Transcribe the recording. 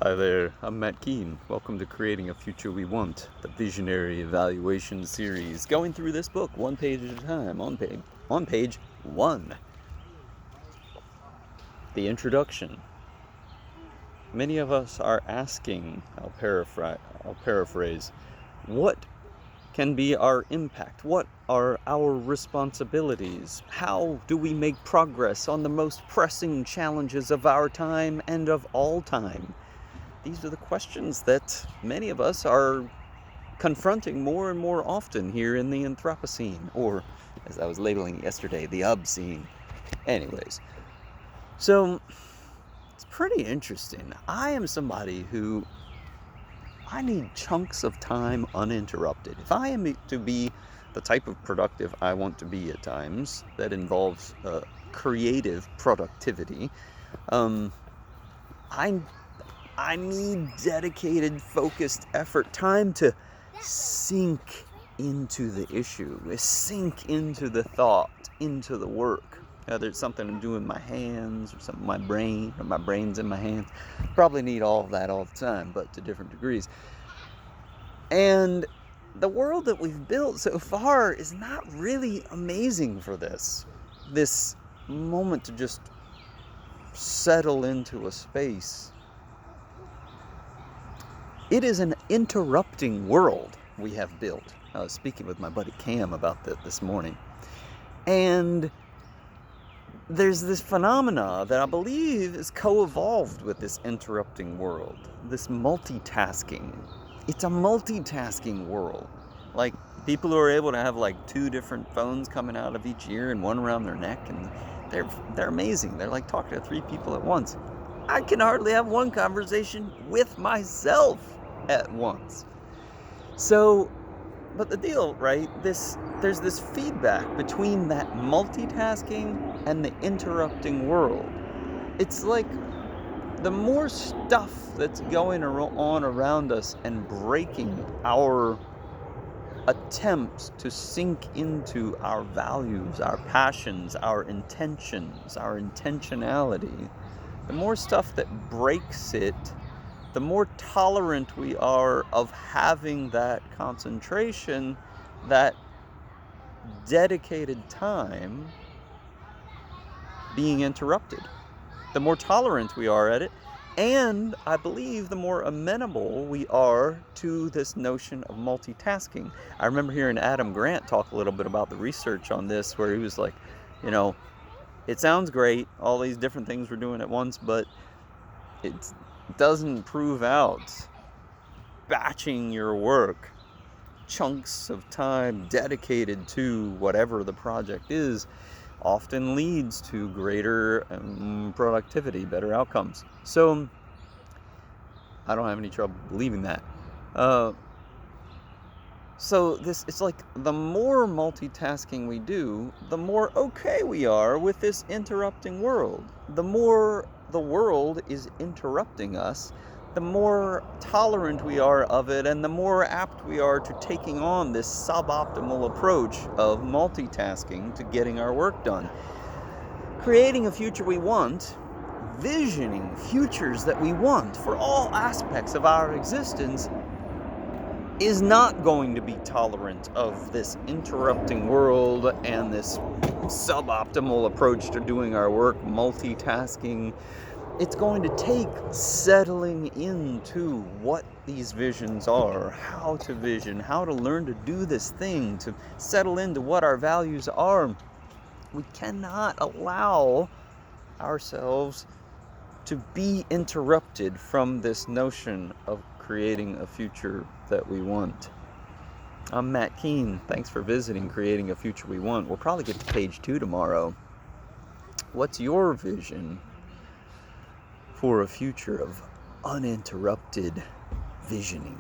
Hi there, I'm Matt Keene. Welcome to Creating a Future We Want, the visionary evaluation series, going through this book one page at a time. On page 1, the introduction. Many of us are asking, I'll paraphrase, what can be our impact? What are our responsibilities? How do we make progress on the most pressing challenges of our time and of all time? These are the questions that many of us are confronting more and more often here in the Anthropocene, or as I was labeling it yesterday, the obscene. Anyways, so it's pretty interesting. I am somebody who I need chunks of time uninterrupted. If I am to be the type of productive I want to be at times, that involves creative productivity, I need dedicated, focused effort, time to sink into the issue, sink into the thought, into the work. Whether it's something I'm doing with my hands or something in my brain, or my brain's in my hands. Probably need all of that all the time, but to different degrees. And the world that we've built so far is not really amazing for this moment to just settle into a space. It is an interrupting world we have built. I was speaking with my buddy Cam about that this morning. And there's this phenomena that I believe is co-evolved with this interrupting world. This multitasking. It's a multitasking world. Like, people who are able to have like 2 different phones coming out of each ear and one around their neck, and they're amazing. They're like talking to 3 people at once. I can hardly have one conversation with myself at once. So, but the deal, right, there's this feedback between that multitasking and the interrupting world. It's like the more stuff that's going on around us and breaking our attempts to sink into our values, our passions, our intentions, our intentionality, the more stuff that breaks it, the more tolerant we are of having that concentration, that dedicated time being interrupted. The more tolerant we are at it, and I believe the more amenable we are to this notion of multitasking. I remember hearing Adam Grant talk a little bit about the research on this, where he was like, it sounds great, all these different things we're doing at once, but it doesn't prove out. Batching your work, chunks of time dedicated to whatever the project is, often leads to greater productivity, better outcomes. So I don't have any trouble believing that. So it's like the more multitasking we do, the more okay we are with this interrupting world. The more the world is interrupting us, the more tolerant we are of it, and the more apt we are to taking on this suboptimal approach of multitasking to getting our work done. Creating a future we want, visioning futures that we want for all aspects of our existence, is not going to be tolerant of this interrupting world and this suboptimal approach to doing our work, multitasking. It's going to take settling into what these visions are, how to vision, how to learn to do this thing, to settle into what our values are. We cannot allow ourselves to be interrupted from this notion of creating a future that we want. I'm Matt Keene. Thanks for visiting Creating a Future We Want. We'll probably get to page 2 tomorrow. What's your vision for a future of uninterrupted visioning?